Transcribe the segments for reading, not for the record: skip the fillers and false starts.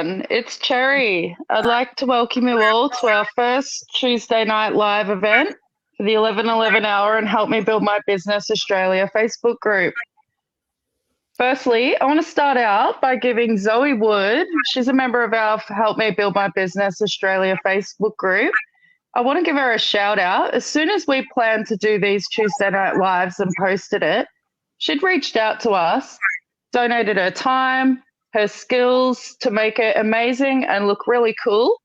everyone. It's Cherry. I'd like to welcome you all to our first Tuesday night live event for the 11:11 hour and Help Me Build My Business Australia Facebook group. Firstly, I want to start out by giving Zoe Wood, she's a member of our Help Me Build My Business Australia Facebook group. I want to give her a shout out. As soon as we planned to do these Tuesday night lives and posted it, she'd reached out to us, donated her time, her skills to make it amazing and look really cool.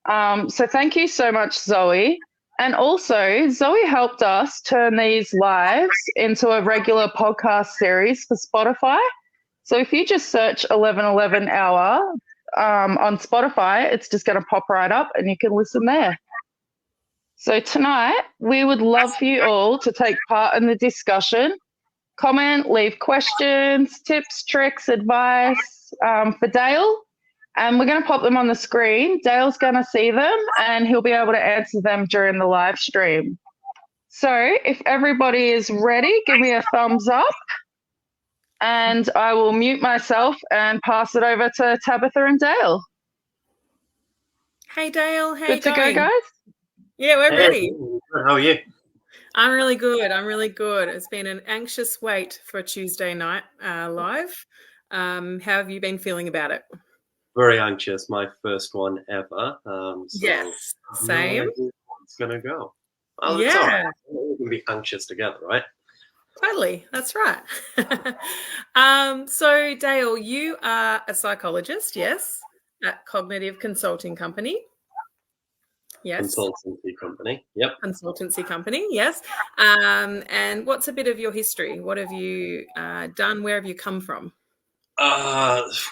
So thank you so much, Zoe. And also, Zoe helped us turn these lives into a regular podcast series for Spotify. So if you just search 11:11 hour on Spotify, it's just going to pop right up and you can listen there. So tonight, we would love for you all to take part in the discussion. Comment, leave questions, tips, tricks, advice for Dayle. And we're going to pop them on the screen. Dale's going to see them and he'll be able to answer them during the live stream. So if everybody is ready, give me a thumbs up. And I will mute myself and pass it over to Tabitha and Dayle. Hey, Dayle. How Good to go, guys? Yeah, we're ready. How are you? I'm really good. It's been an anxious wait for a Tuesday night live. How have you been feeling about it? Very anxious. My first one ever. Yes, same. It's going to go. Well, yeah. It's all right. We can be anxious together, right? Totally. That's right. So, Dayle, you are a psychologist, yes, at Cognitive Consulting Company. Yes. Consultancy company. Yep. Consultancy company. Yes. And what's a bit of your history? What have you done? Where have you come from?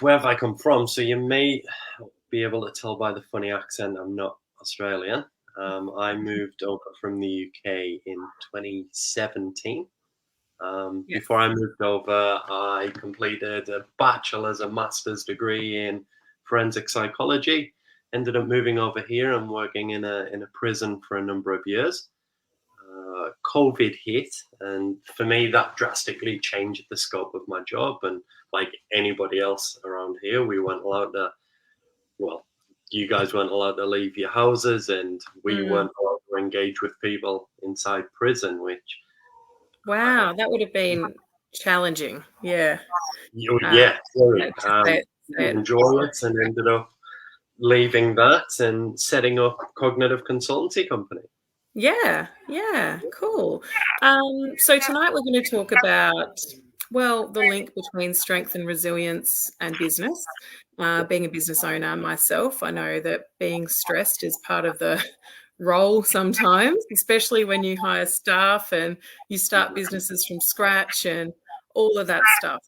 Where have I come from? So you may be able to tell by the funny accent I'm not Australian. I moved over from the UK in 2017. Yes. Before I moved over, I completed a bachelor's and master's degree in forensic psychology. Ended up moving over here and working in a prison for a number of years. COVID hit, and for me, that drastically changed the scope of my job. And like anybody else around here, we weren't allowed to. Well, you guys weren't allowed to leave your houses, and we weren't allowed to engage with people inside prison. Which wow, that would have been challenging. Yeah. Very. Enjoy it, and ended up leaving that and setting up Cognitive Consultancy Company. Yeah, cool. So tonight we're going to talk about, well, the link between strength and resilience and business. Being a business owner myself, I know that being stressed is part of the role sometimes, especially when you hire staff and you start businesses from scratch and all of that stuff.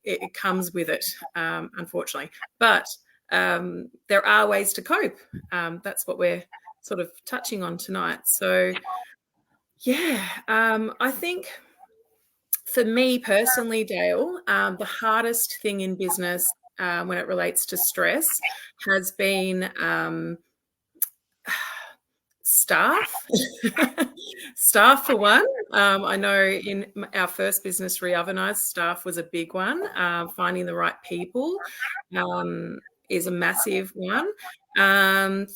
It comes with it, unfortunately. But there are ways to cope. That's what we're sort of touching on tonight. So, I think for me personally, Dayle, the hardest thing in business when it relates to stress has been staff. Staff for one. I know in our first business, Reovenised, staff was a big one. Finding the right people is a massive one.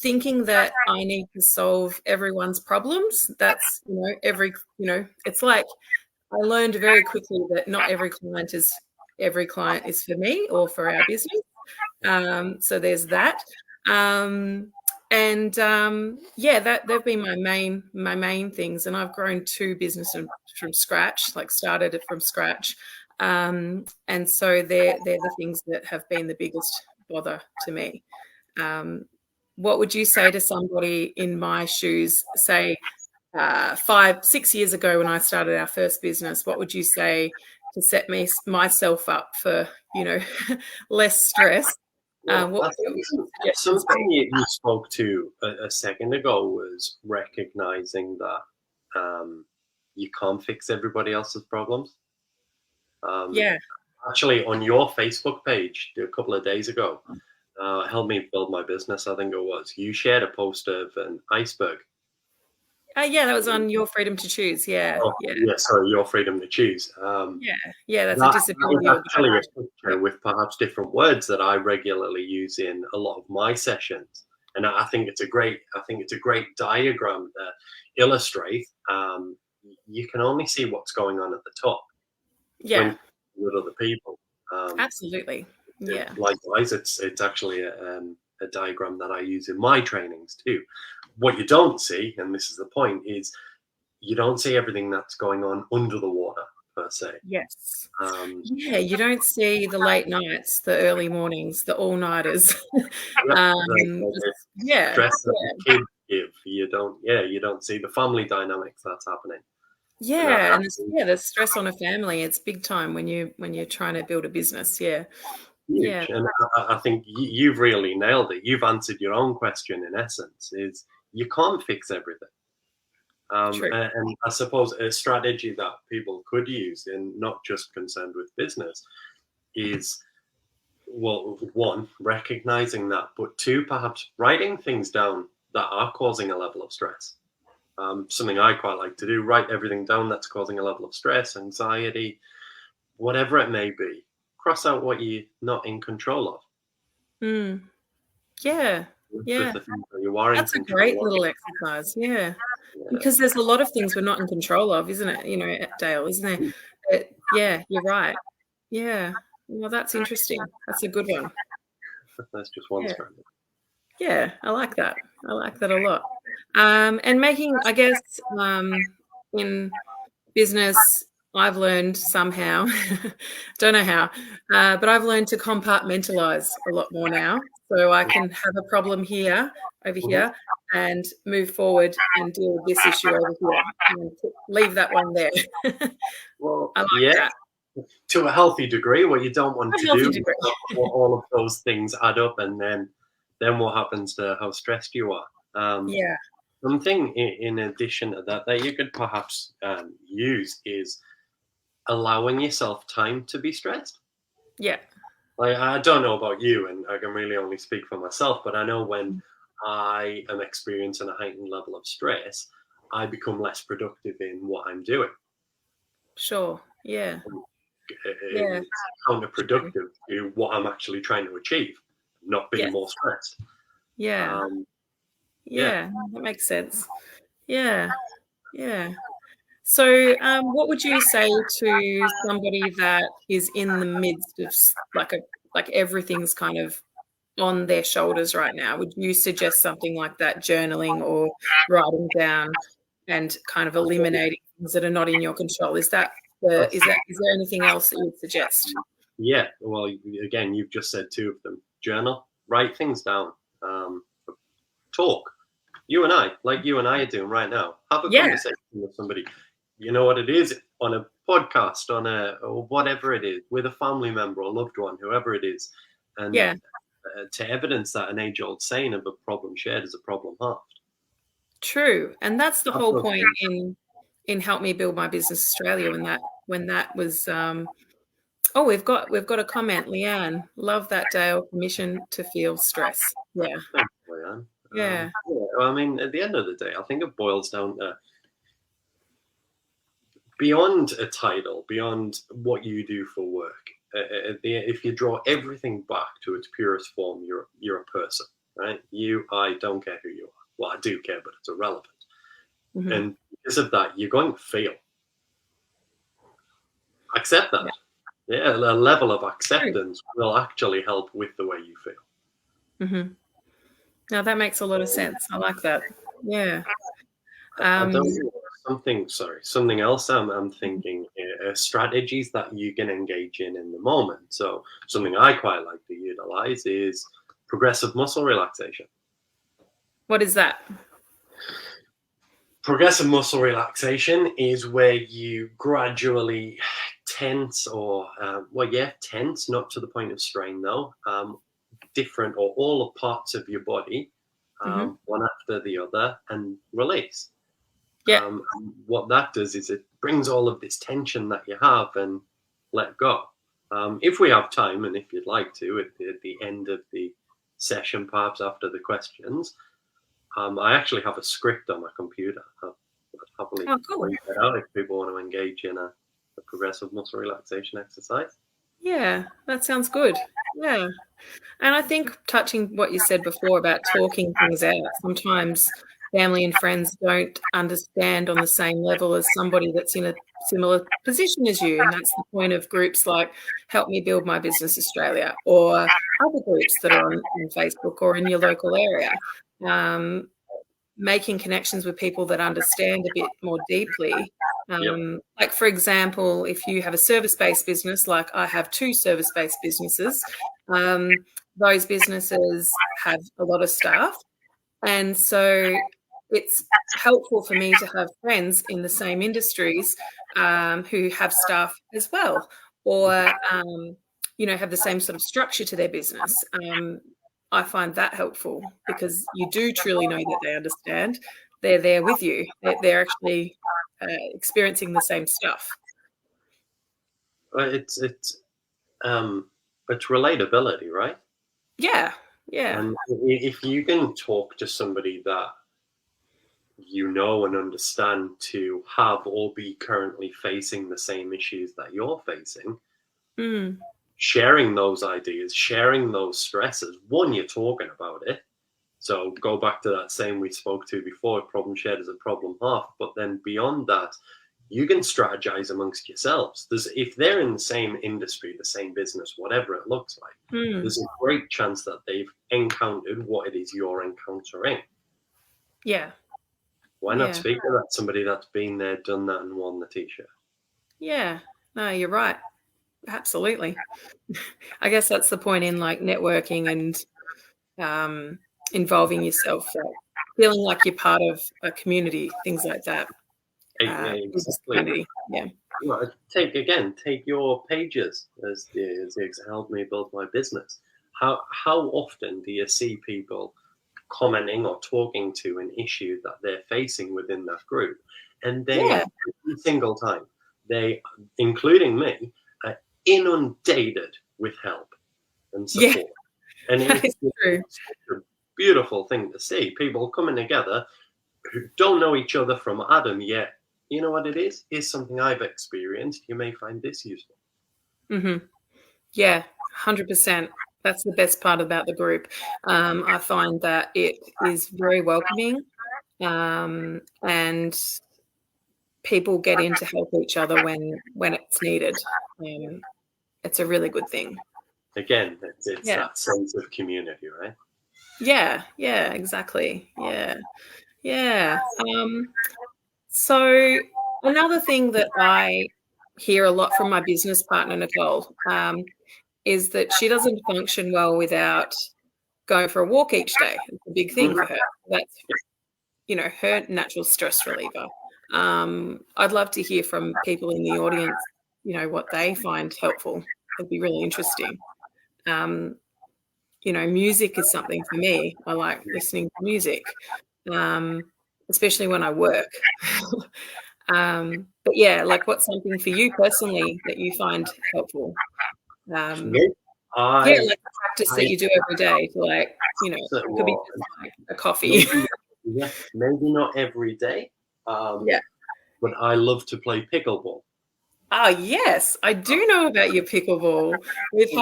Thinking that I need to solve everyone's problems. That's, it's like I learned very quickly that not every client is for me or for our business. So there's that. That they've been my main things. And I've grown two businesses from scratch, like started it from scratch. And so they're the things that have been the biggest bother to me. What would you say to somebody in my shoes, say 5-6 years ago when I started our first business? What would you say to set myself up for, less stress? Something you spoke to a second ago was recognizing that you can't fix everybody else's problems. Actually, on your Facebook page a couple of days ago, Help Me Build My Business, I think it was, you shared a post of an iceberg. Yeah, that was on Your Freedom to Choose. Yeah, Oh, yeah, yeah, sorry, Your Freedom to Choose. yeah. That's a That disability is actually a organisation. picture with perhaps different words that I regularly use in a lot of my sessions, and I think it's a great diagram that illustrates. You can only see what's going on at the top Yeah, when with other people. absolutely. Yeah, Likewise, it's actually a diagram that I use in my trainings too. What you don't see, and this is the point, is you don't see everything that's going on under the water per se. yes. Um, Yeah, you don't see the late nights, the early mornings, the all-nighters. the Yeah, stress that the kids give, you don't see the family dynamics that's happening. yeah, and the stress on a family, it's big time when you're trying to build a business. Yeah, yeah, Huge. And I think you've really nailed it. You've answered your own question in essence, is you can't fix everything. true. And I suppose a strategy that people could use, and not just concerned with business, is, well, one, recognizing that, but two, perhaps writing things down that are causing a level of stress. Something I quite like to do, write everything down that's causing a level of stress, anxiety, whatever it may be. Cross out what you're not in control of. Mm. Yeah, yeah. With the things that you are in That's a control great of. little exercise. Yeah, Yeah. because there's a lot of things we're not in control of, isn't it? Dale, isn't there? Yeah, you're right. Yeah. Well, that's interesting. That's a good one. That's just one Yeah. strategy. Yeah, I like that. I like that a lot. And making, I guess, in business, I've learned somehow, don't know how, but I've learned to compartmentalize a lot more now. So I can have a problem over here, and move forward and deal with this issue over here, and leave that one there. Well, I like yeah, that. to a healthy degree. What you don't want A to healthy do, degree. all of those things add up, and then what happens to how stressed you are? Yeah. Something in addition to that you could perhaps use is allowing yourself time to be stressed. Yeah. Like, I don't know about you, and I can really only speak for myself, but I know when I am experiencing a heightened level of stress, I become less productive in what I'm doing. Sure. Yeah. It's counterproductive to what I'm actually trying to achieve, not being more stressed. Yeah. Yeah, that makes sense. Yeah. Yeah. So, what would you say to somebody that is in the midst of like everything's kind of on their shoulders right now? Would you suggest something like that, journaling or writing down and kind of eliminating things that are not in your control? Is there anything else that you would suggest? Yeah. Well, again, you've just said two of them. Journal, write things down, talk. You and I are doing right now. Have a conversation with somebody. You know what it is, on a podcast, or whatever it is, with a family member or loved one, whoever it is, and to evidence that an age-old saying of a problem shared is a problem halved. True, and that's the whole point in Help Me Build My Business Australia. When that was, we've got a comment, Leanne. Love that, Dayle. Permission to feel stress. Yeah. Thanks, Leanne. Yeah. I mean, at the end of the day, I think it boils down to, beyond a title, beyond what you do for work. If you draw everything back to its purest form, you're a person, right? I don't care who you are. Well, I do care, but it's irrelevant. Mm-hmm. And because of that, you're going to fail. Accept that. Yeah, a level of acceptance will actually help with the way you feel. Mm-hmm. Now that makes a lot of sense. I like that. Yeah. I don't know, something else I'm thinking, strategies that you can engage in the moment. So something I quite like to utilize is progressive muscle relaxation. What is that? Progressive muscle relaxation is where you gradually tense tense, not to the point of strain though, different or all the parts of your body, one after the other, and release. Yeah. What that does is it brings all of this tension that you have and let go. If we have time, and if you'd like to, at the end of the session, perhaps after the questions, I actually have a script on my computer. I've happily Oh, cool. read that out if people want to engage in a progressive muscle relaxation exercise. Yeah, that sounds good. Yeah. And I think touching what you said before about talking things out, sometimes family and friends don't understand on the same level as somebody that's in a similar position as you. And that's the point of groups like Help Me Build My Business Australia, or other groups that are on Facebook or in your local area. Making connections with people that understand a bit more deeply. Like, for example, if you have a service-based business, like I have 2 service-based businesses, those businesses have a lot of staff. And so it's helpful for me to have friends in the same industries who have staff as well, or, have the same sort of structure to their business. I find that helpful because you do truly know that they understand. They're there with you. They're actually experiencing the same stuff. It's relatability, right? Yeah. And if you can talk to somebody that you know and understand to have or be currently facing the same issues that you're facing, sharing those ideas, sharing those stresses, one, you're talking about it. So go back to that saying we spoke to before, problem shared is a problem half. But then beyond that, you can strategize amongst yourselves. If they're in the same industry, the same business, whatever it looks like, there's a great chance that they've encountered what it is you're encountering. Yeah. Why not speak to that somebody that's been there, done that, and won the t-shirt? Yeah. No, you're right. Absolutely. I guess that's the point in like networking and involving yourself, feeling like you're part of a community, things like that. Exactly. Yeah. Well, take your pages as the Help Me Build My Business. How often do you see people commenting or talking to an issue that they're facing within that group? And they, every single time, they, including me, are inundated with help and support. Yeah. And it's a beautiful thing to see. People coming together who don't know each other from Adam yet. You know what it is? Here's something I've experienced. You may find this useful. Yeah, 100%. That's the best part about the group. I find that it is very welcoming, and people get in to help each other when it's needed. It's a really good thing. Again, it's that sense of community, right? Yeah, exactly. Yeah. So another thing that I hear a lot from my business partner, Nicole, is that she doesn't function well without going for a walk each day. It's a big thing for her. That's, her natural stress reliever. I'd love to hear from people in the audience, what they find helpful. It'd be really interesting. Music is something for me. I like listening to music, especially when I work. But yeah, like what's something for you personally that you find helpful? Like a practice that you do every day to it could be just like a coffee. Maybe not every day. But I love to play pickleball. Oh yes, I do know about your pickleball. We've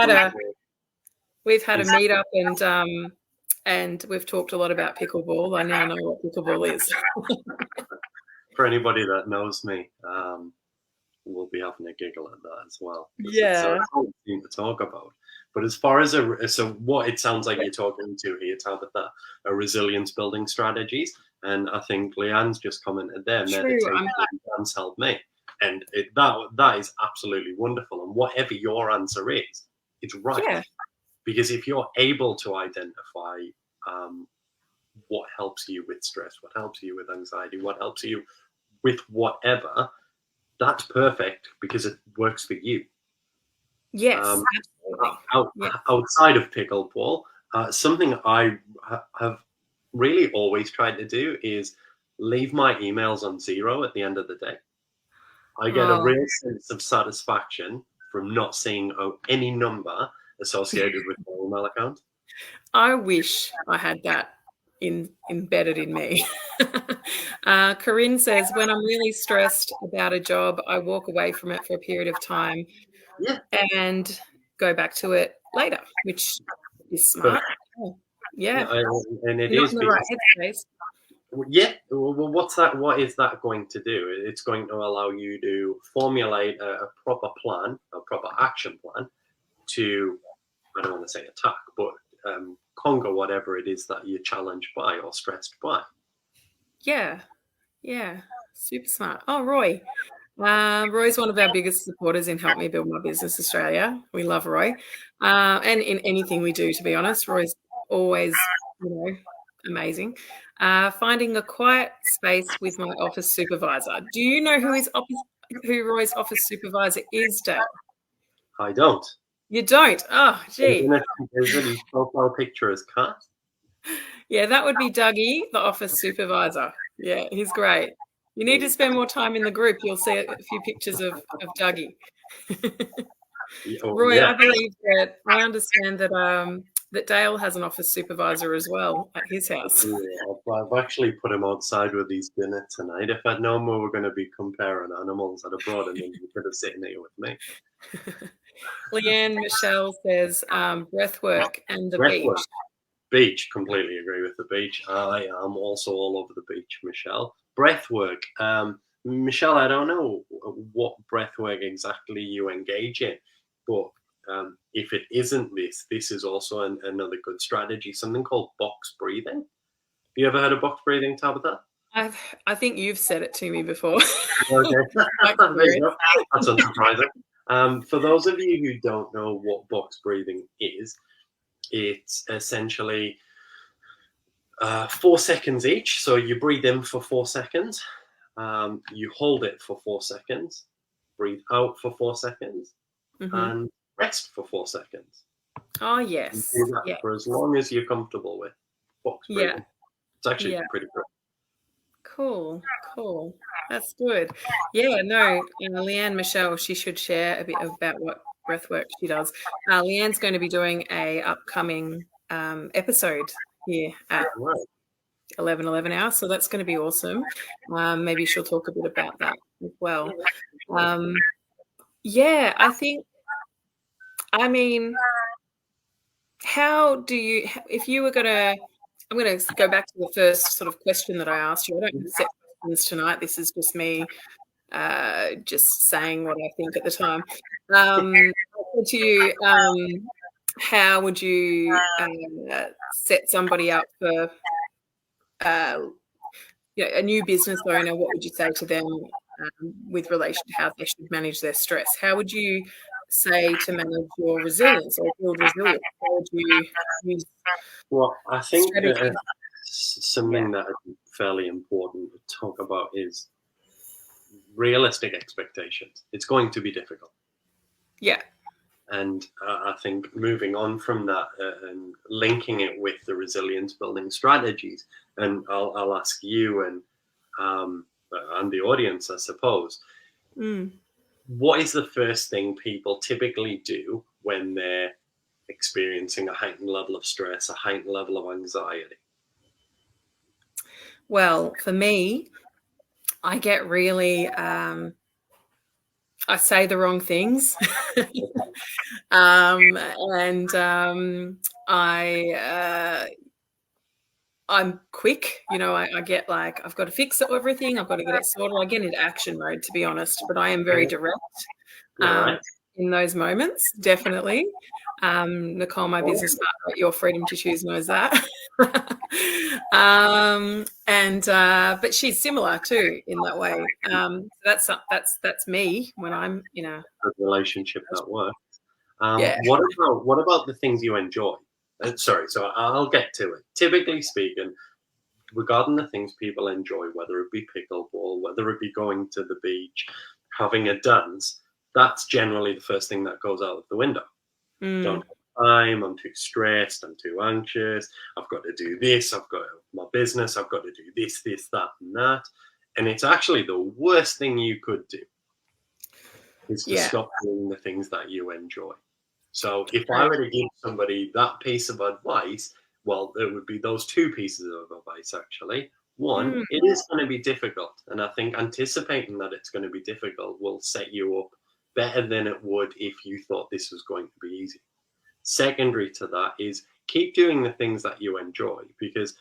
had a meetup and we've talked a lot about pickleball. I now know what pickleball is. For anybody that knows me, we'll be having a giggle at that as well. Yeah, it's a cool thing to talk about. But as far as what it sounds like you're talking to here, Tabitha, are resilience building strategies, and I think Leanne's just commented there. Meditation has helped me, and that is absolutely wonderful. And whatever your answer is, it's right. Yeah. Because if you're able to identify what helps you with stress, what helps you with anxiety, what helps you with whatever, that's perfect because it works for you. Yes, absolutely. Outside of pickleball, something I have really always tried to do is leave my emails on 0 at the end of the day. I get a real sense of satisfaction from not seeing any number associated with my email account. I wish I had that. embedded in me. Corinne says, when I'm really stressed about a job, I walk away from it for a period of time and go back to it later, which is smart. Oh, yeah. And it You're is not in the right headspace. Yeah. Well, what's that? What is that going to do? It's going to allow you to formulate a proper plan, a proper action plan to, I don't want to say attack, but conquer whatever it is that you're challenged by or stressed by. Yeah. Super smart. Oh, Roy. Roy's one of our biggest supporters in Help Me Build My Business Australia. We love Roy. And in anything we do, to be honest, Roy's always, amazing. Finding a quiet space with my office supervisor. Do you know who Roy's office supervisor is, Dayle? I don't. You don't? Oh, gee. Isn't his profile picture as cat? Yeah, that would be Dougie, the office supervisor. Yeah, he's great. You need to spend more time in the group. You'll see a few pictures of Dougie. Roy, I believe that I understand that Dayle has an office supervisor as well at his house. Yeah, I've actually put him outside with his dinner tonight. If I'd known we were going to be comparing animals, I'd have brought him in. He could have sitting here with me. Leanne Michelle says breath work and the beach. Beach, completely agree with the beach. I am also all over the beach, Michelle. Breath work. Michelle, I don't know what breath work exactly you engage in, but if it isn't this is also another good strategy, something called box breathing. Have you ever heard of box breathing, Tabitha? I think you've said it to me before. Okay. That's unsurprising. For those of you who don't know what box breathing is, it's essentially 4 seconds each. So you breathe in for 4 seconds, you hold it for 4 seconds, breathe out for 4 seconds, and rest for 4 seconds. Oh, yes. You do that for as long as you're comfortable with. Box breathing. Yeah. It's actually pretty good. Cool. That's good. Yeah, no, Leanne Michelle, she should share a bit about what breathwork she does. Leanne's going to be doing a upcoming episode here at 11 hours, so that's going to be awesome. Maybe she'll talk a bit about that as well. How do you, if you were going to, I'm going to go back to the first sort of question that I asked you. I don't set questions tonight. This is just me just saying what I think at the time. I said to you, how would you set somebody up for a new business owner? What would you say to them with relation to how they should manage their stress? How would you say to manage your resilience or build resilience? How would you use? Well, I think something that is fairly important to talk about is realistic expectations. It's going to be difficult. Yeah. And I think moving on from that and linking it with the resilience building strategies, and I'll ask you and the audience, I suppose, what is the first thing people typically do when they're experiencing a heightened level of stress, a heightened level of anxiety? Well, for me, I get really, I say the wrong things. I'm quick, I get like, I've got to fix everything. I've got to get it sorted. I get into action mode, to be honest, but I am very direct in those moments, definitely. Nicole, my business partner at Your Freedom to Choose, knows that. But she's similar too in that way. That's me when I'm in a relationship that works. What about the things you enjoy? So I'll get to it. Typically speaking, regarding the things people enjoy, whether it be pickleball, whether it be going to the beach, having a dance, that's generally the first thing that goes out of the window. Don't have time, I'm too stressed, I'm too anxious, I've got to do this, I've got my business, I've got to do this, that, and that. And it's actually the worst thing you could do is to stop doing the things that you enjoy. So if I were to give somebody that piece of advice, well, it would be those two pieces of advice, actually. One, it is going to be difficult. And I think anticipating that it's going to be difficult will set you up better than it would if you thought this was going to be easy. Secondary to that is keep doing the things that you enjoy, because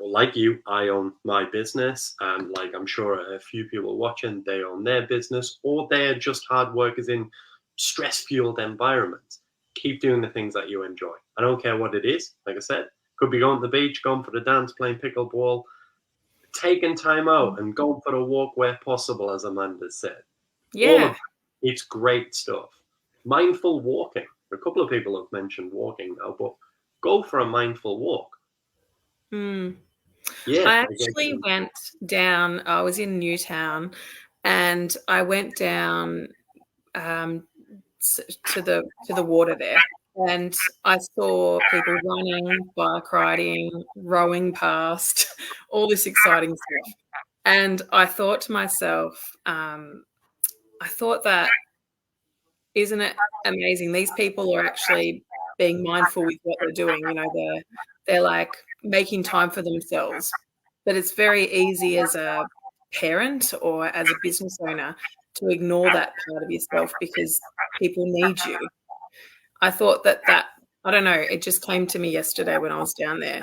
like you, I own my business, and like I'm sure a few people watching, they own their business, or they're just hard workers in stress-fueled environments. Keep doing the things that you enjoy. I don't care what it is. Like I said, could be going to the beach, going for the dance, playing pickleball, taking time out and going for a walk where possible, as Amanda said. Yeah. It's great stuff. Mindful walking. A couple of people have mentioned walking now, but go for a mindful walk. Yeah, I actually went down, I was in Newtown, and I went down to the water there, and I saw people running, bike riding, rowing past, all this exciting stuff. And I thought to myself, I thought that, isn't it amazing? These people are actually being mindful with what they're doing. You know, they're like making time for themselves. But it's very easy as a parent or as a business owner to ignore that part of yourself because people need you. I thought that I don't know, it just came to me yesterday when I was down there.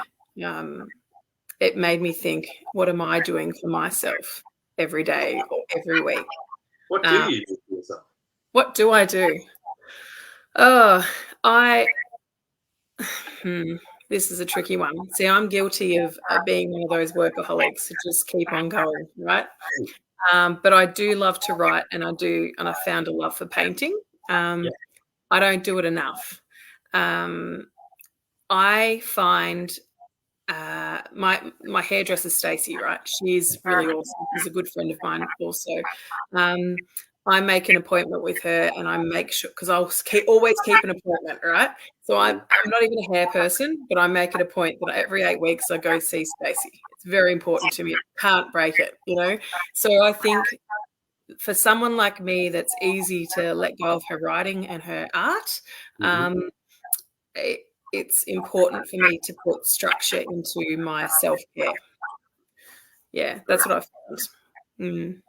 It made me think, what am I doing for myself every day or every week? What do you do for yourself? What do I do? Oh, this is a tricky one. See, I'm guilty of being one of those workaholics who just keep on going, right? But I do love to write, and I found a love for painting. I don't do it enough. I find my hairdresser Stacey, right? She's really awesome. She's a good friend of mine also. I make an appointment with her, and I make sure, because I'll always keep an appointment, right? So I'm not even a hair person, but I make it a point that every 8 weeks I go see Stacey. It's very important to me. I can't break it, you know? So I think for someone like me that's easy to let go of her writing and her art, it's important for me to put structure into my self-care. Yeah, that's what I found.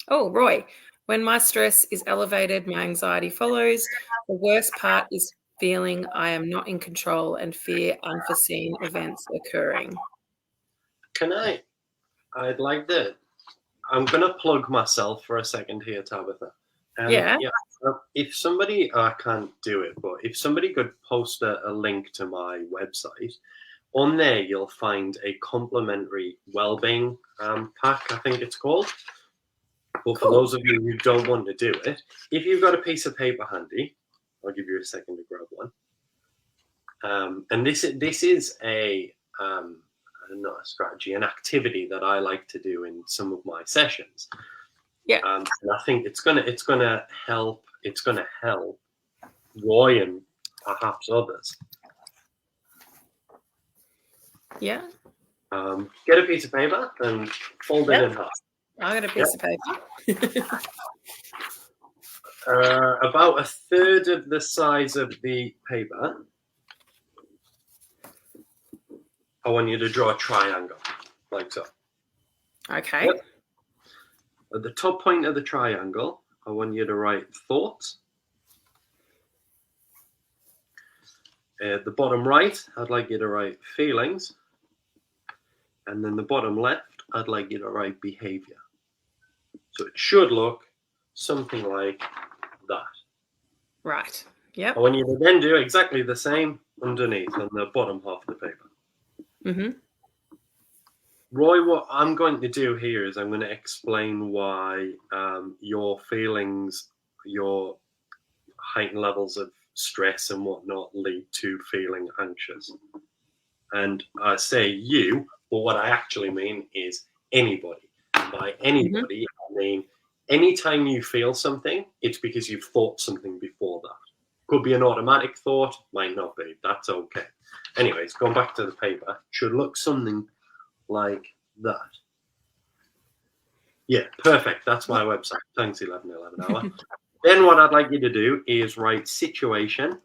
Oh, Roy, when my stress is elevated, my anxiety follows. The worst part is feeling I am not in control and fear unforeseen events occurring. I'd like that. I'm going to plug myself for a second here, Tabitha. Yeah. If somebody, I can't do it, but if somebody could post a link to my website, on there you'll find a complimentary wellbeing pack, I think it's called. But for those of you who don't want to do it, if you've got a piece of paper handy, I'll give you a second to grab one. And this is not a strategy, an activity that I like to do in some of my sessions. Yeah. And I think it's gonna help Roy and perhaps others. Yeah. Get a piece of paper and fold it in half. I got a piece of paper. About a third of the size of the paper, I want you to draw a triangle, like so. Okay. Yep. At the top point of the triangle, I want you to write thoughts. At the bottom right, I'd like you to write feelings. And then the bottom left, I'd like you to write behavior. So it should look something like that. Right. Yep. I want you to then do exactly the same underneath on the bottom half of the paper. Mm-hmm. Roy, what I'm going to do here is I'm going to explain why your feelings, your heightened levels of stress and whatnot lead to feeling anxious. And I say you, but what I actually mean is anybody. And by anybody, I mean anytime you feel something, it's because you've thought something before that. Could be an automatic thought, might not be. That's okay. Anyways, going back to the paper, should look something like that. Yeah, perfect. That's my website. Thanks, 1111 hour. Then what I'd like you to do is write situation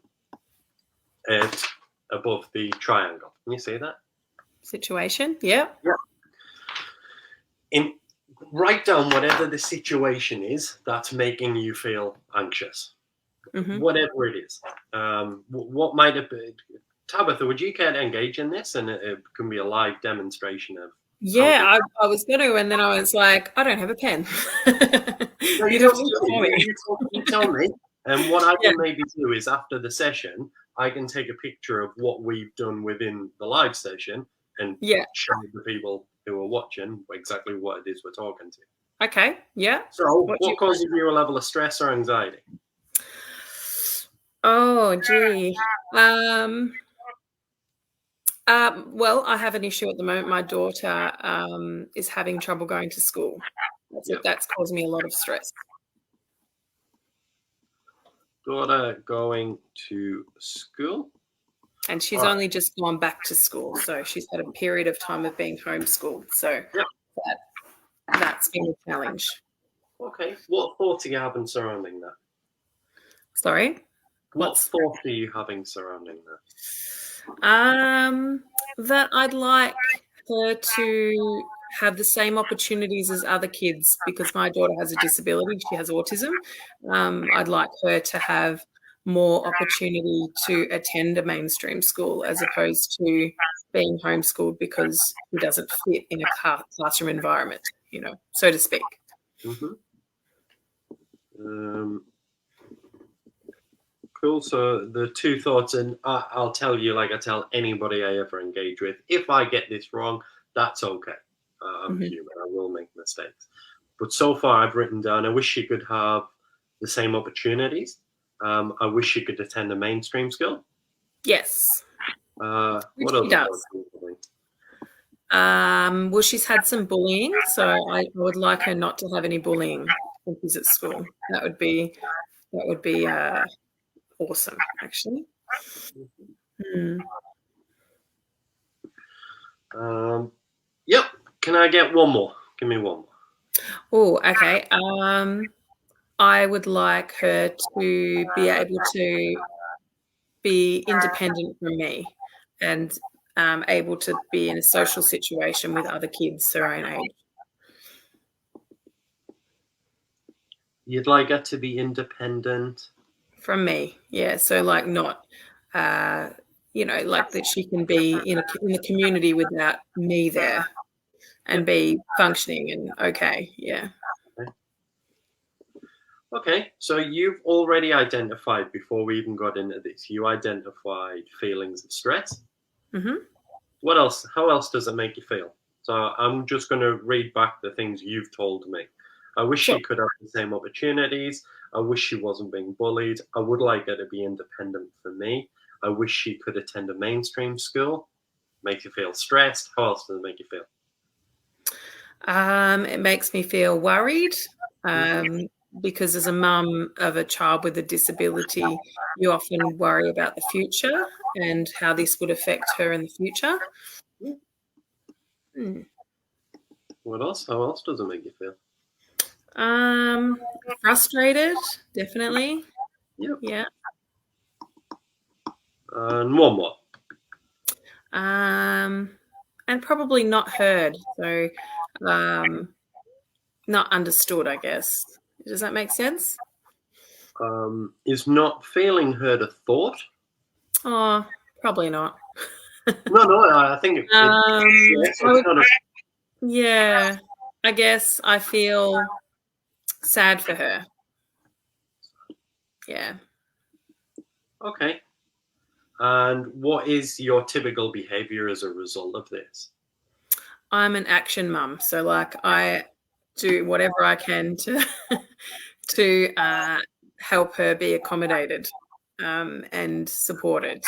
at above the triangle. Can you see that? Situation. Yeah. Write down whatever the situation is that's making you feel anxious, whatever it is. What might it be? Tabitha, would you care to engage in this? And it can be a live demonstration of. Yeah, I was going to, and then I was like, I don't have a pen. No, you don't need to. You tell me. And what I can maybe do is after the session, I can take a picture of what we've done within the live session and show the people who are watching exactly what it is we're talking to. Okay, yeah. So what causes you a level of stress or anxiety? Oh, gee. Well, I have an issue at the moment. My daughter is having trouble going to school. That's caused me a lot of stress. Daughter going to school? And she's only just gone back to school. So she's had a period of time of being homeschooled. So that's been a challenge. Okay. What thoughts are you having surrounding that? Sorry? What thoughts are you having surrounding that? That I'd like her to have the same opportunities as other kids because my daughter has a disability. She has autism. I'd like her to have more opportunity to attend a mainstream school as opposed to being homeschooled because she doesn't fit in a classroom environment, so to speak. Cool. So the two thoughts, and I'll tell you, like I tell anybody I ever engage with, if I get this wrong, that's okay. I'm human. I will make mistakes. But so far, I've written down, I wish she could have the same opportunities. I wish she could attend a mainstream school. Yes. What she does. Well, she's had some bullying, so I would like her not to have any bullying when she's at school. That would be awesome, actually. Yep. Can I get one more? Give me one more. Oh, okay. I would like her to be able to be independent from me and able to be in a social situation with other kids her own age. You'd like her to be independent? From me, yeah. So like not, like that she can be in the community without me there and be functioning and okay, yeah. Okay, so you've already identified, before we even got into this, you identified feelings of stress. What else? How else does it make you feel? So I'm just going to read back the things you've told me. I wish she could have the same opportunities. I wish she wasn't being bullied. I would like her to be independent for me. I wish she could attend a mainstream school. Makes you feel stressed. How else does it make you feel? It makes me feel worried. Because as a mum of a child with a disability, you often worry about the future and how this would affect her in the future. What else? How else does it make you feel? Frustrated, definitely. Yep. Yeah. And one more. And probably not heard. So, not understood, I guess. Does that make sense? Is not feeling heard a thought? Oh, probably not. No, I think yeah, I guess I feel sad for her. Yeah. Okay. And what is your typical behavior as a result of this? I'm an action mum, so like I do whatever I can to help her be accommodated and supported.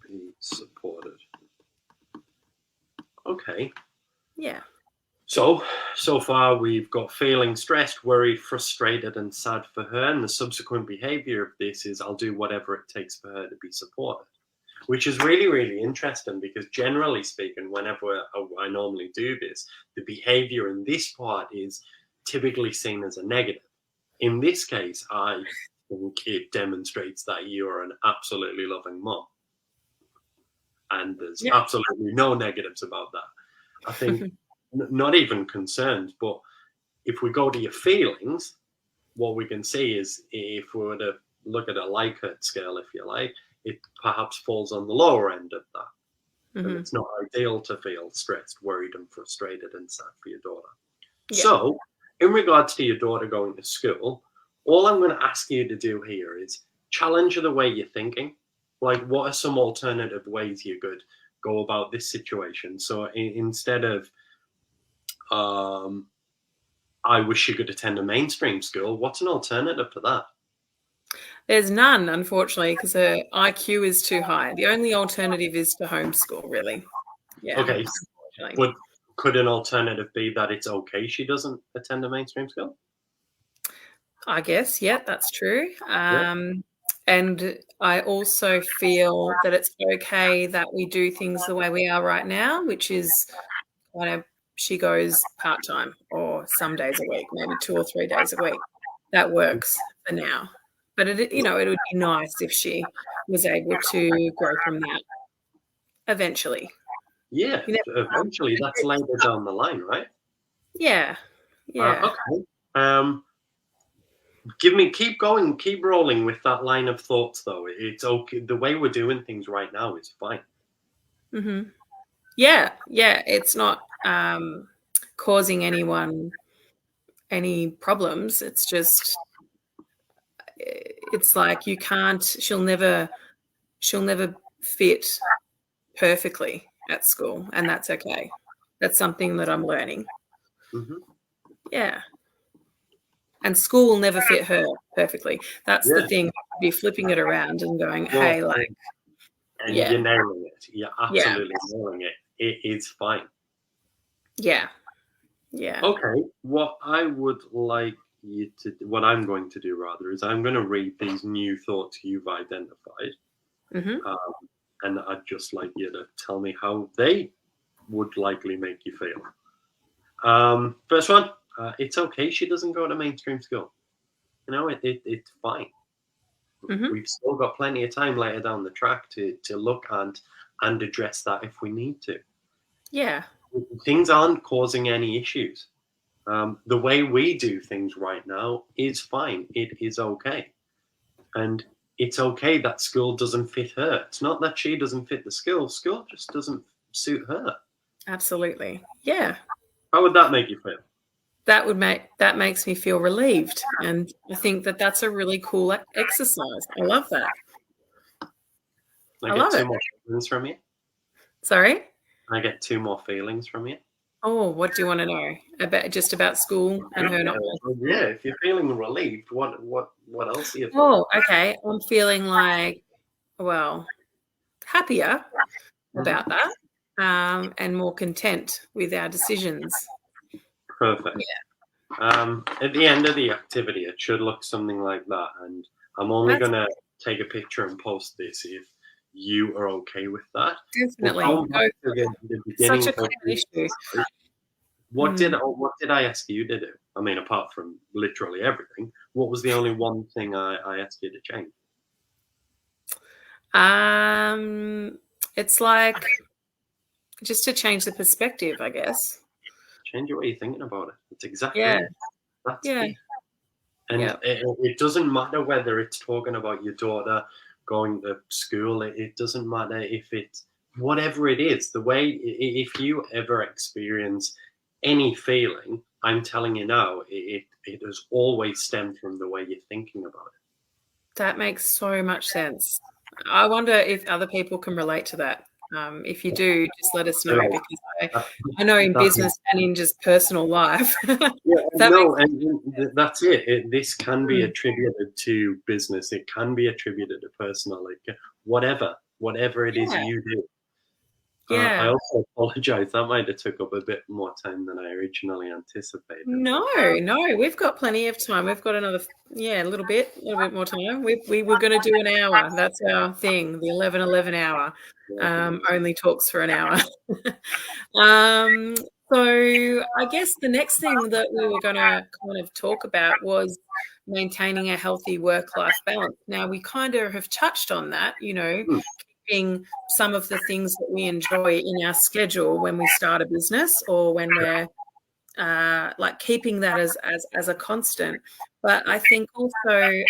Be supported. Okay. Yeah. So far we've got feeling stressed, worried, frustrated, and sad for her. And the subsequent behavior of this is I'll do whatever it takes for her to be supported. which is really, really interesting because generally speaking, whenever I normally do this, the behavior in this part is typically seen as a negative. In this case, I think it demonstrates that you're an absolutely loving mom. And there's absolutely no negatives about that. I think not even concerns, but if we go to your feelings, what we can see is if we were to look at a Likert scale, if you like, it perhaps falls on the lower end of that. And it's not ideal to feel stressed, worried and frustrated and sad for your daughter. So in regards to your daughter going to school, all I'm going to ask you to do here is challenge the way you're thinking. Like, what are some alternative ways you could go about this situation? So instead of, I wish you could attend a mainstream school, what's an alternative to that? There's none, unfortunately, because her IQ is too high. The only alternative is to homeschool, really. Yeah. Okay. But could an alternative be that it's okay she doesn't attend a mainstream school? I guess, yeah, that's true. And I also feel that it's okay that we do things the way we are right now, which is kind of she goes part-time or some days a week, maybe 2 or 3 days a week. That works for now. But, it would be nice if she was able to grow from that eventually. Yeah, eventually. That's later down the line, right? Yeah, yeah. Okay. Keep going, keep rolling with that line of thoughts, though. It's okay. The way we're doing things right now is fine. Yeah. It's not causing anyone any problems. It's just, it's like you can't. She'll never fit perfectly at school, and that's okay. That's something that I'm learning. Yeah. And school will never fit her perfectly. That's the thing. Be flipping it around and going, hey, like. And you're nailing it. You're absolutely nailing it. It is fine. Yeah. Yeah. Okay. What I'm going to do rather is I'm going to read these new thoughts you've identified. And I'd just like you to tell me how they would likely make you feel. First one. It's okay she doesn't go to mainstream school. It's fine. We've still got plenty of time later down the track to look and address that if we need to. Yeah. Things aren't causing any issues. The way we do things right now is fine. It is okay. And it's okay that school doesn't fit her. It's not that she doesn't fit the school. School just doesn't suit her. Absolutely. Yeah. How would that make you feel? That makes me feel relieved, and I think that that's a really cool exercise. I love that. I love it. 2 more feelings from you. Sorry? Can I get 2 more feelings from you? Oh, what do you want to know about school and her not? Yeah, if you're feeling relieved, what else are you feeling? Oh, okay. I'm feeling like, happier about that, and more content with our decisions. Perfect. Yeah. At the end of the activity, it should look something like that. And I'm only going to take a picture and post this if you are okay with that. Definitely. Such a clear issue. What did I ask you to do? I mean, apart from literally everything, what was the only one thing I asked you to change? It's like just to change the perspective, I guess. Change your way you're thinking about it. It's exactly That's it. And it doesn't matter whether it's talking about your daughter going to school. It doesn't matter if it's whatever it is. The way, if you ever experience any feeling, I'm telling you now, it has always stemmed from the way you're thinking about it. That makes so much sense. I wonder if other people can relate to that. If you do, just let us know, because I know in business and in just personal life. That's it. This can be attributed to business. It can be attributed to personal, whatever it is you do. Yeah. I also apologise. That might have took up a bit more time than I originally anticipated. No, we've got plenty of time. We've got another, a little bit more time. We were going to do an hour. That's our thing, the 11-11 hour. Only talks for an hour. So I guess the next thing that we were going to kind of talk about was maintaining a healthy work-life balance. Now, we kind of have touched on that, keeping some of the things that we enjoy in our schedule when we start a business or when we're like keeping that as a constant. But I think also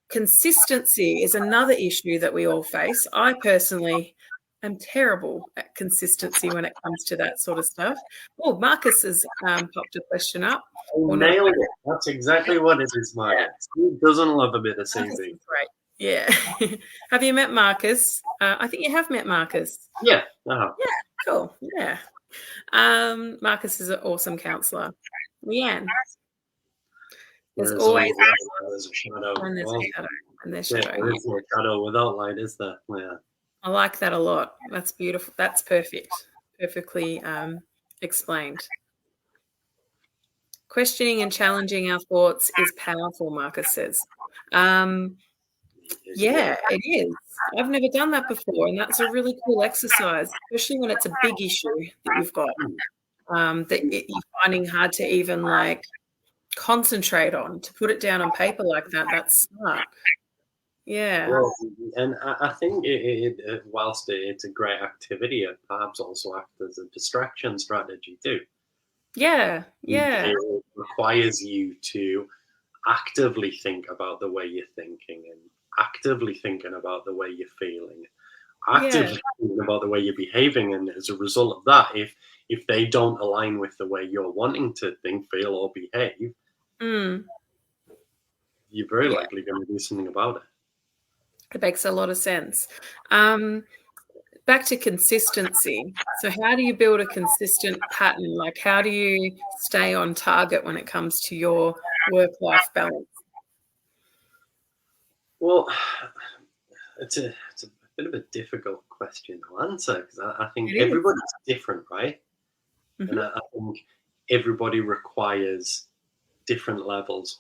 consistency is another issue that we all face. I personally am terrible at consistency when it comes to that sort of stuff. Oh, Marcus has popped a question up. Nailed it. That's exactly what it is, Marcus. Who doesn't love a bit of CV? Great. Yeah. Have you met Marcus? I think you have met Marcus. Yeah. Yeah, cool. Yeah. Marcus is an awesome counsellor. Leanne. There's always a shadow. And there's a shadow. And there's shadow. There is no shadow without light, is there? Yeah. I like that a lot. That's beautiful. That's perfect. Perfectly explained. Questioning and challenging our thoughts is powerful, Marcus says. Yeah, it is. I've never done that before, and that's a really cool exercise, especially when it's a big issue that you've got that you're finding hard to even like concentrate on. To put it down on paper like that, that's smart. Yeah. Well, and I think whilst it's a great activity, it perhaps also acts as a distraction strategy too. Yeah, yeah. It requires you to actively think about the way you're thinking and actively thinking about the way you're feeling, actively thinking about the way you're behaving. And as a result of that, if they don't align with the way you're wanting to think, feel, or behave, you're very likely going to do something about it. It makes a lot of sense. Back to consistency. So how do you build a consistent pattern? Like how do you stay on target when it comes to your work-life balance? Well, it's a bit of a difficult question to answer because I think everybody's different, right? Mm-hmm. And I think everybody requires different levels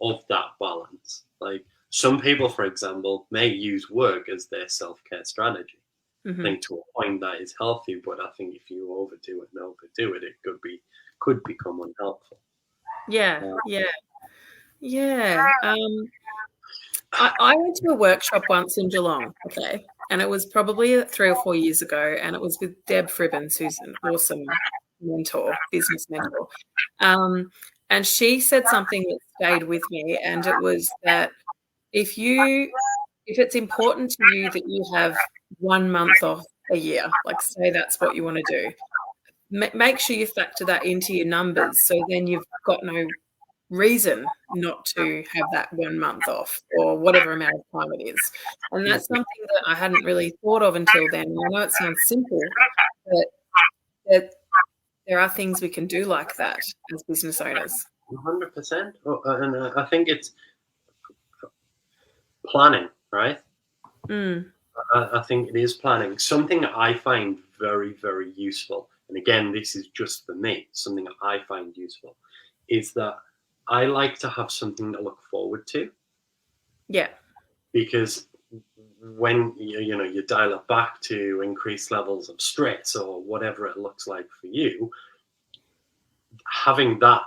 of that balance. Like some people, for example, may use work as their self-care strategy. I think to a point that is healthy, but I think if you overdo it, it could become unhelpful. Yeah. I went to a workshop once in Geelong, okay, and it was probably 3 or 4 years ago, and it was with Deb Fribbins, who's an awesome mentor, business mentor, and she said something that stayed with me, and it was that if it's important to you that you have 1 month off a year, like say that's what you want to do, make sure you factor that into your numbers so then you've got no reason not to have that 1 month off or whatever amount of time it is. And that's something that I hadn't really thought of until then. I know it sounds simple, but there are things we can do like that as business owners. 100%. And I think it's planning, right? I think it is planning. Something I find very, very useful, and again, this is just for me, something I find useful, is that I like to have something to look forward to. Yeah. Because when you dial it back to increased levels of stress or whatever it looks like for you, having that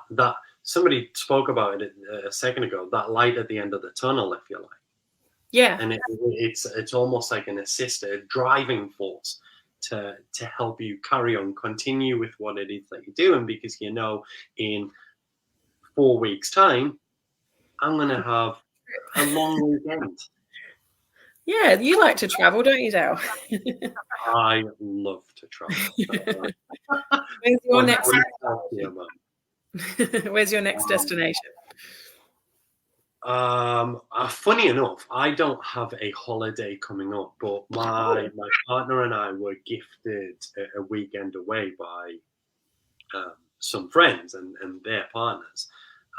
somebody spoke about it a second ago, that light at the end of the tunnel, if you like. Yeah. And it's almost like an a driving force to help you carry on, continue with what it is that you're doing, because in 4 weeks' time, I'm going to have a long weekend. Yeah, you like to travel, don't you, Dayle? I love to travel. Where's your next? Where's your next destination? Funny enough, I don't have a holiday coming up, but my partner and I were gifted a weekend away by some friends and their partners,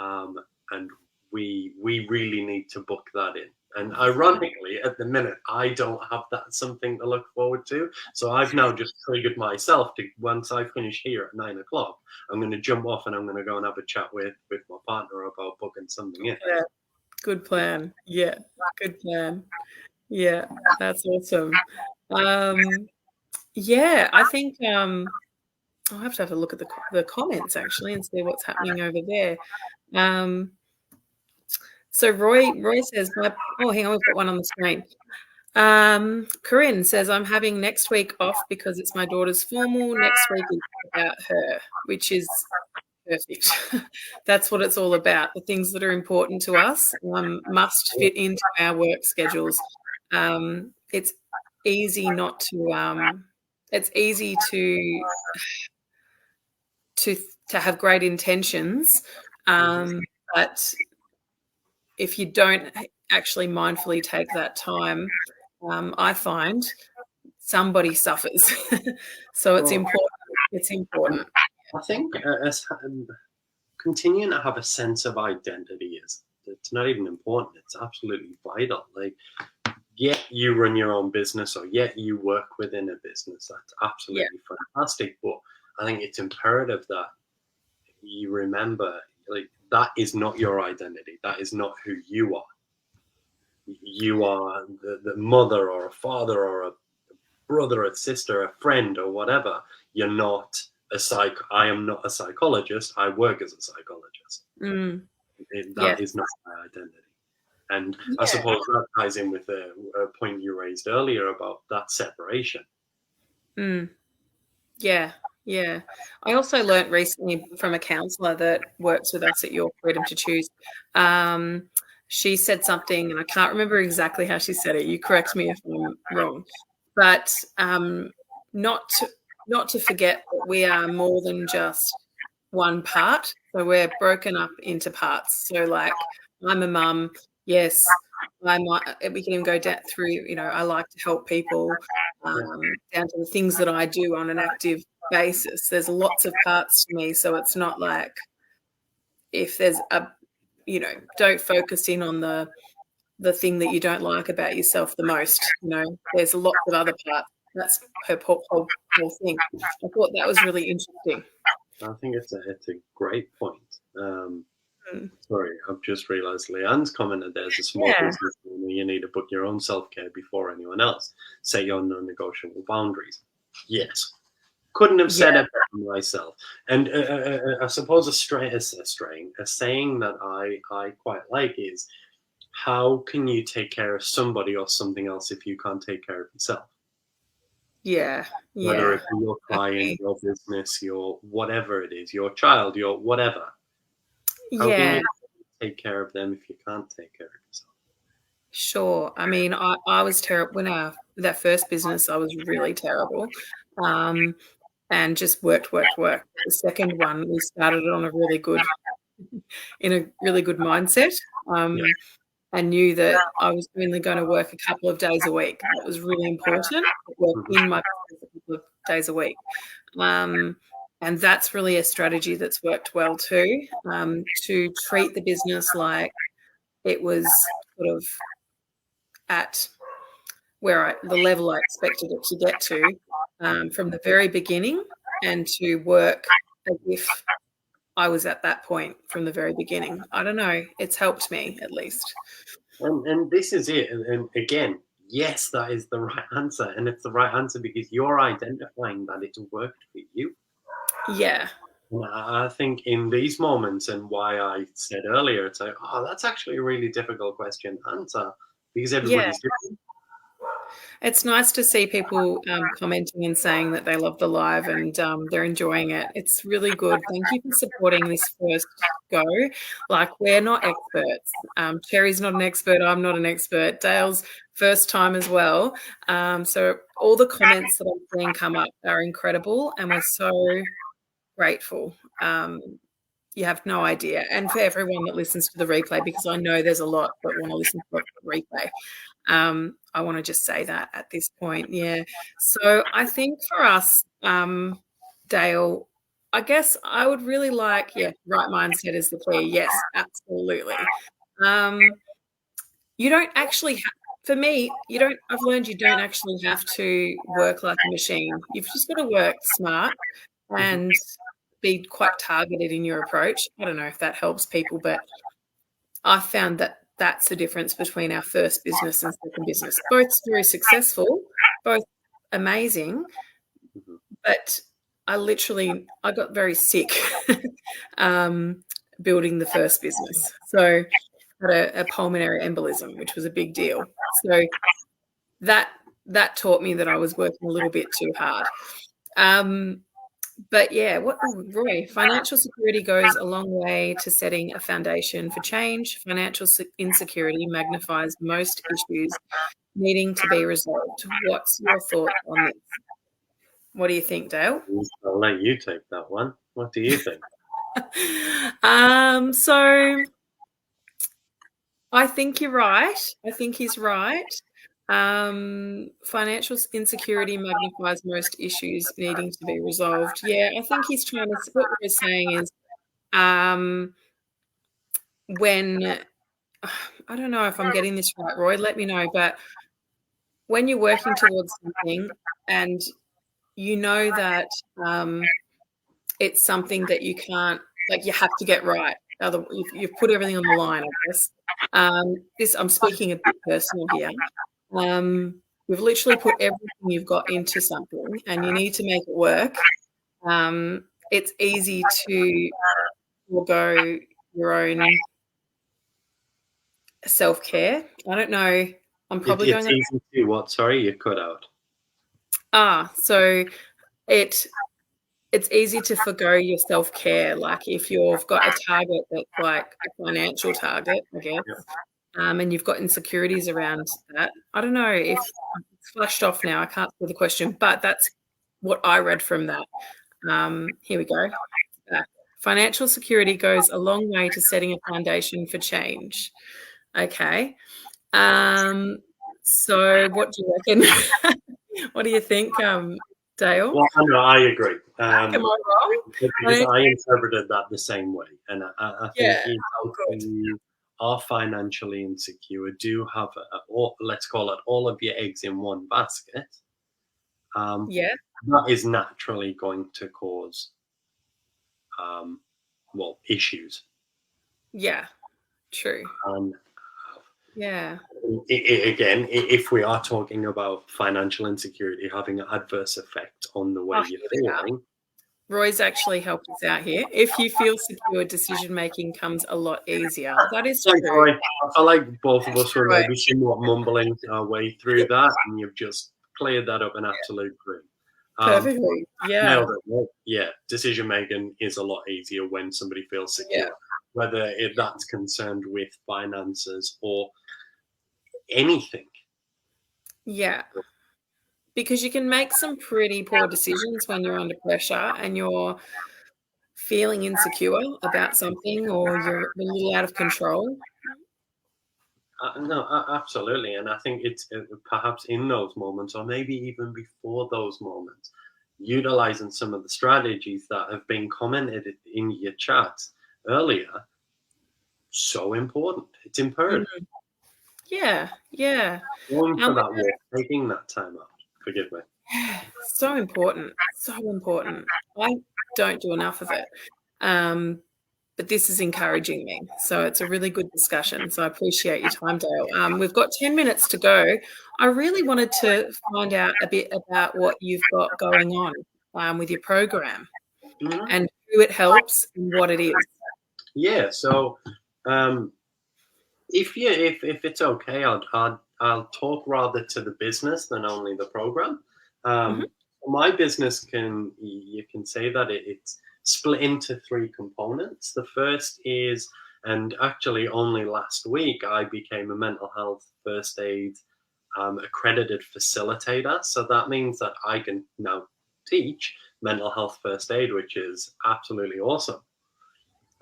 and we really need to book that in And ironically, at the minute, I don't have that something to look forward to. So I've now just triggered myself to, once I finish here at 9 o'clock, I'm going to jump off and I'm going to go and have a chat with my partner about booking something in. Yeah. Good plan. Yeah, good plan. Yeah, that's awesome. Yeah, I think I'll have to have a look at the comments actually and see what's happening over there. So Roy says, oh, hang on, we've got one on the screen. Corinne says, I'm having next week off because it's my daughter's formal. Next week is about her, which is perfect. That's what it's all about. The things that are important to us must fit into our work schedules. It's easy not to. It's easy to have great intentions, but if you don't actually mindfully take that time, I find somebody suffers. So it's important. It's important. I think continuing to have a sense of identity it's not even important. It's absolutely vital. Like, yeah, you run your own business, or yeah, you work within a business. That's absolutely fantastic. But I think it's imperative that you remember, like, that is not your identity. That is not who you are. You are the mother or a father or a brother, a sister, a friend, or whatever. You're not I am not a psychologist. I work as a psychologist. That is not my identity. And I suppose that ties in with a point you raised earlier about that separation. Yeah. I also learnt recently from a counsellor that works with us at Your Freedom to Choose. She said something, and I can't remember exactly how she said it. You correct me if I'm wrong. But not to forget that we are more than just one part. So we're broken up into parts. So, like, I'm a mum. Yes, we can even go down through, I like to help people down to the things that I do on an active basis. There's lots of parts to me. So it's not like if there's don't focus in on the thing that you don't like about yourself the most. There's lots of other parts. That's her whole thing. I thought that was really interesting. I think it's a great point. Sorry, I've just realised Leanne's commented there's a small business owner, you need to put your own self-care before anyone else. Say your non-negotiable boundaries. Yes. Couldn't have said it better myself. And I suppose a saying that I quite like is, how can you take care of somebody or something else if you can't take care of yourself? Whether it's your client, your business, your whatever it is, your child, your whatever. How can you take care of them if you can't take care of yourself? Sure. I mean, I was terrible when that first business. I was really terrible, and just worked. The second one, we started on in a really good mindset, and knew that I was only going to work a couple of days a week. That was really important. Work in my business a couple of days a week. And that's really a strategy that's worked well too, to treat the business like it was sort of at the level I expected it to get to from the very beginning, and to work as if I was at that point from the very beginning. I don't know. It's helped me at least. And this is it. And again, yes, that is the right answer. And it's the right answer because you're identifying that it's worked for you. Yeah. I think in these moments, and why I said earlier, it's like, that's actually a really difficult question to answer because everybody's different. It's nice to see people commenting and saying that they love the live and they're enjoying it. It's really good. Thank you for supporting this first go. Like, we're not experts. Cherry's not an expert. I'm not an expert. Dale's first time as well. So all the comments that I'm seeing come up are incredible, and we're so grateful. You have no idea. And for everyone that listens to the replay, because I know there's a lot that want to listen to the replay. I want to just say that at this point. Yeah. So I think for us, Dayle, I guess I would really like, right mindset is the key. Yes, absolutely. you don't actually for me, I've learned you don't actually have to work like a machine. You've just got to work smart and be quite targeted in your approach. I don't know if that helps people, but I found that that's the difference between our first business and second business. Both very successful, both amazing, but I got very sick building the first business. So I had a pulmonary embolism, which was a big deal. So that taught me that I was working a little bit too hard. But yeah, Roy, financial security goes a long way to setting a foundation for change. Financial insecurity magnifies most issues needing to be resolved. What's your thought on this? What do you think, Dayle? I'll let you take that one. What do you think? So I think you're right. I think he's right. Financial insecurity magnifies most issues needing to be resolved. Yeah, I think he's trying to. What we're saying is, when I don't know if I'm getting this right, Roy. Let me know. But when you're working towards something and you know that it's something that you can't, like, you have to get right. You've put everything on the line, I guess. I'm speaking a bit personal here. You've literally put everything you've got into something and you need to make it work. It's easy to forego your own self-care. I don't know. I'm probably It's easy to what? Sorry, you cut out. So it's easy to forgo your self-care. Like if you've got a target that's like a financial target, I guess, and you've got insecurities around that. I don't know if it's flashed off now. I can't see the question, but that's what I read from that. Here we go. Financial security goes a long way to setting a foundation for change. Okay. So what do you reckon? What do you think, Dayle? Well, no, I agree. Am I wrong? Because I interpreted that the same way, and I think if you are financially insecure, do have let's call it all of your eggs in one basket. That is naturally going to cause issues. Yeah, true. Again, if we are talking about financial insecurity having an adverse effect on the way you're feeling. Roy's actually helped us out here. If you feel secure, decision-making comes a lot easier. That is true. Roy. I feel like both of us were maybe somewhat mumbling our way through that, and you've just cleared that up an absolute dream. Perfectly. Yeah. Yeah, decision-making is a lot easier when somebody feels secure, whether that's concerned with finances or anything. Yeah. Because you can make some pretty poor decisions when you're under pressure and you're feeling insecure about something or you're a little out of control. No, absolutely. And I think it's perhaps in those moments, or maybe even before those moments, utilizing some of the strategies that have been commented in your chats earlier, so important. It's imperative. Yeah. Going for that walk, taking that time out. Forgive me. So important. I don't do enough of it. But this is encouraging me. So it's a really good discussion. So I appreciate your time, Dayle. We've got 10 minutes to go. I really wanted to find out a bit about what you've got going on with your program and who it helps and what it is. Yeah. So if it's okay, I'll talk rather to the business than only the program. My business you can say that it's split into three components. The first is, and actually only last week, I became a mental health first aid accredited facilitator. So that means that I can now teach mental health first aid, which is absolutely awesome.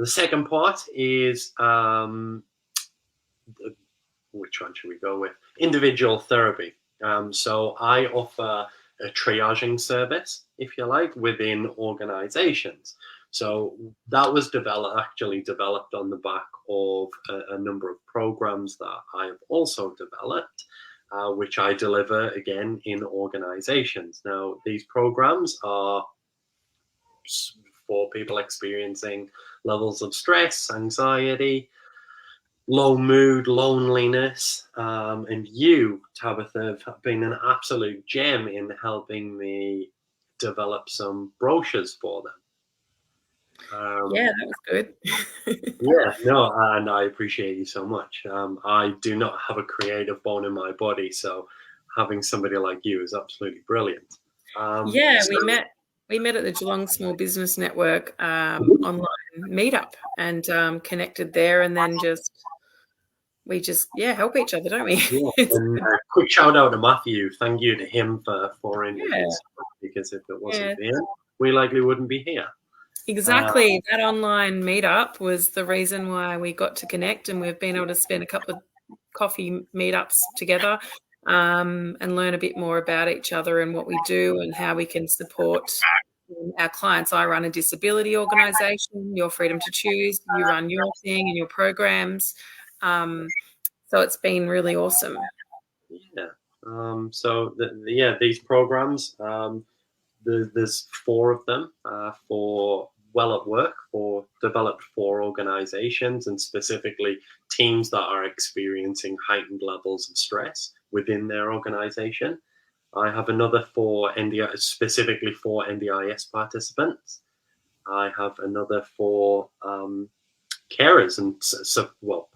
The second part is, which one should we go with? Individual therapy. So I offer a triaging service, if you like, within organizations. So that was actually developed on the back of a number of programs that I have also developed, which I deliver again in organizations. Now, these programs are for people experiencing levels of stress, anxiety, low mood, loneliness, and you, Tabitha, have been an absolute gem in helping me develop some brochures for them. Yeah, that was good. Yeah, no, and I appreciate you so much. I do not have a creative bone in my body, so having somebody like you is absolutely brilliant. Yeah, we met at the Geelong Small Business Network online meetup and connected there, and then we just help each other, don't we? Yeah, and a quick shout out to Matthew. Thank you to him for introducing us, because if it wasn't for him, we likely wouldn't be here. Exactly. That online meetup was the reason why we got to connect, and we've been able to spend a couple of coffee meetups together and learn a bit more about each other and what we do and how we can support our clients. I run a disability organisation, Your Freedom to Choose. You run your thing and your programs. So it's been really awesome. Yeah. So these programs, there's 4 of them for Well at Work, developed for organizations and specifically teams that are experiencing heightened levels of stress within their organization. I have another for specifically for NDIS participants. I have another for carers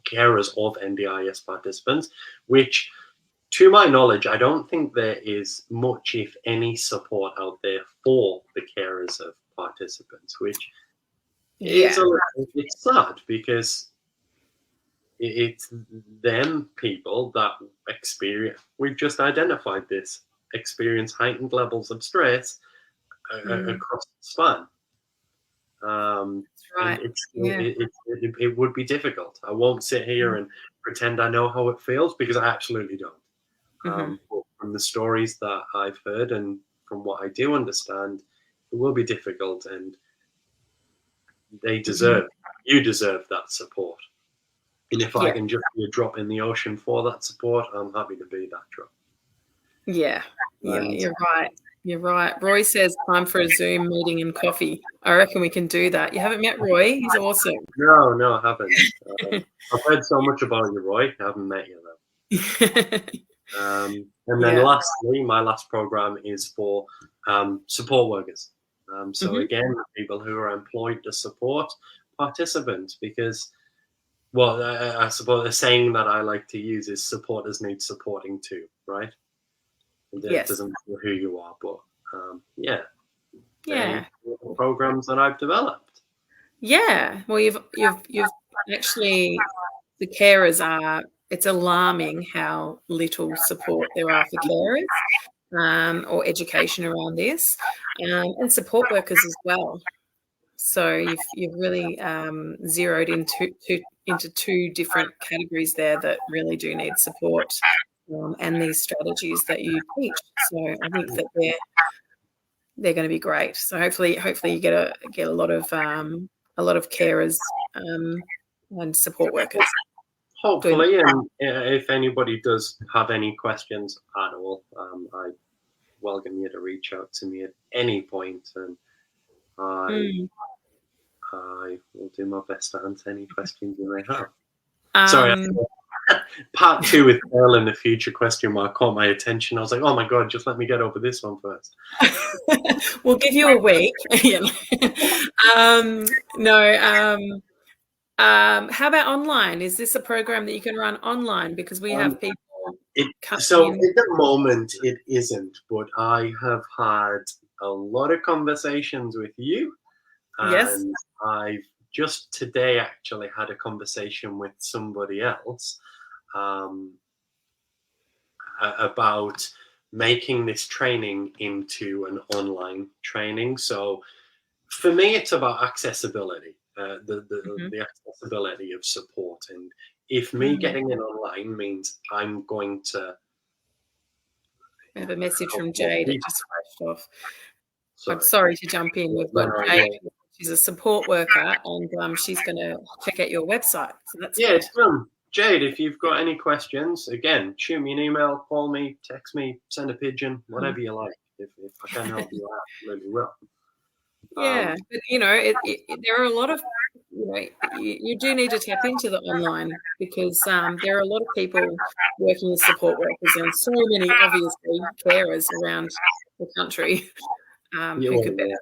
carers of NDIS participants, which, to my knowledge, I don't think there is much, if any, support out there for the carers of participants, which is it's sad, because it's them people that we've just identified this, experience heightened levels of stress across the span. Right. It would be difficult. I won't sit here and pretend I know how it feels, because I absolutely don't. But from the stories that I've heard and from what I do understand, it will be difficult, and you deserve that support. And if I can just be a drop in the ocean for that support, I'm happy to be that drop. Yeah, you're right. You're right. Roy says time for a Zoom meeting and coffee. I reckon we can do that. You haven't met Roy? He's awesome. No, I haven't. I've heard so much about you, Roy. I haven't met you, though. And then lastly, my last program is for support workers. So again, people who are employed to support participants, because, well, I suppose the saying that I like to use is supporters need supporting too, right? It doesn't matter who you are, but programs that I've developed. Yeah, well, you've actually, the carers are. It's alarming how little support there are for carers, or education around this, and support workers as well. So you've really zeroed into 2 different categories there that really do need support. And these strategies that you teach. So I think that they're going to be great. So hopefully you get a lot of carers and support workers. Hopefully, and if anybody does have any questions at all, I welcome you to reach out to me at any point, and I will do my best to answer any questions you may have. Sorry. Part 2 with Dayle in the future question mark caught my attention. I was like, oh my God, just let me get over this one first. We'll give you a week. How about online? Is this a program that you can run online? Because we have people. So at the moment it isn't, but I have had a lot of conversations with you. And I've just today actually had a conversation with somebody else about making this training into an online training. So for me, it's about accessibility, the accessibility of support. And if me getting it online means I'm going to... We have a message from Jade that just flashed off. I'm sorry to jump in. We've got Jade She's a support worker, and she's going to check out your website. So that's Yeah, good. it's fun. Jade, if you've got any questions, again, shoot me an email, call me, text me, send a pigeon, whatever you like. If I can help you, I absolutely will. Yeah, but there are a lot of, you do need to tap into the online, because there are a lot of people working as support workers, and so many, obviously, carers around the country who could benefit.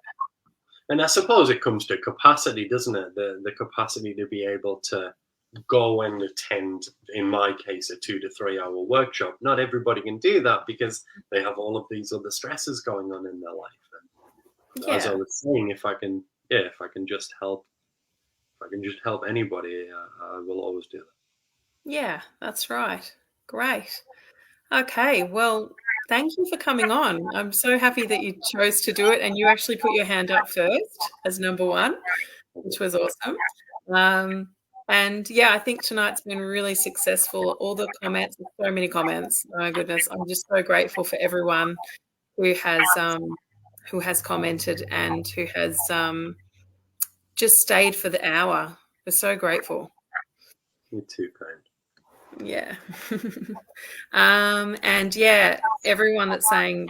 And I suppose it comes to capacity, doesn't it? The capacity to be able to go and attend, in my case, a 2 to 3 hour workshop. Not everybody can do that because they have all of these other stresses going on in their life. And as I was saying, if I can just help anybody, I will always do that. Yeah, that's right. Great. Okay, well, thank you for coming on. I'm so happy that you chose to do it, and you actually put your hand up first as number one, which was awesome. And yeah, I think tonight's been really successful. All the comments, so many comments. Oh my goodness, I'm just so grateful for everyone who has commented and who has just stayed for the hour. We're so grateful. You're too kind. Yeah. And yeah, everyone that's saying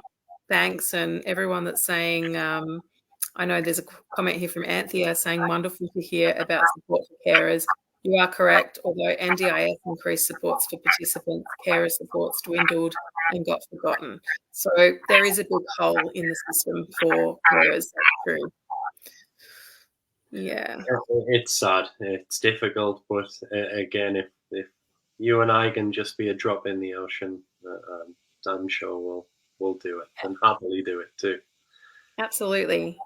thanks, and everyone that's saying, I know there's a comment here from Anthea saying, wonderful to hear about support for carers. You are correct. Although NDIS increased supports for participants, carer supports dwindled and got forgotten. So there is a big hole in the system for carers. That's true. Yeah. It's sad. It's difficult, but again, if you and I can just be a drop in the ocean, I'm sure we'll do it, and happily do it too. Absolutely.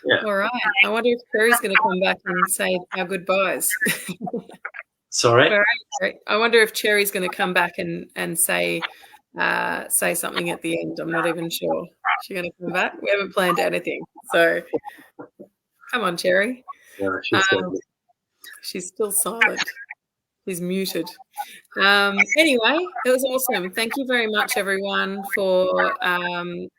Yeah. All right. I wonder if Cherry's going to come back and say our goodbyes. Sorry? I wonder if Cherry's going to come back and say something at the end. I'm not even sure. Is she going to come back? We haven't planned anything. So come on, Cherry. Yeah, she's still silent. She's muted. Anyway, it was awesome. Thank you very much, everyone, for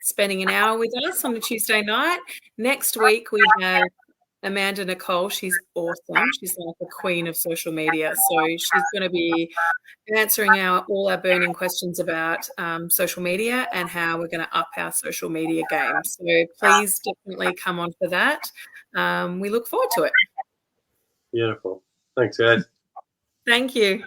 spending an hour with us on a Tuesday night. Next week, we have Amanda Nicole. She's awesome. She's like the queen of social media. So she's going to be answering all our burning questions about social media and how we're going to up our social media game. So please definitely come on for that. We look forward to it. Beautiful. Thanks, guys. Thank you.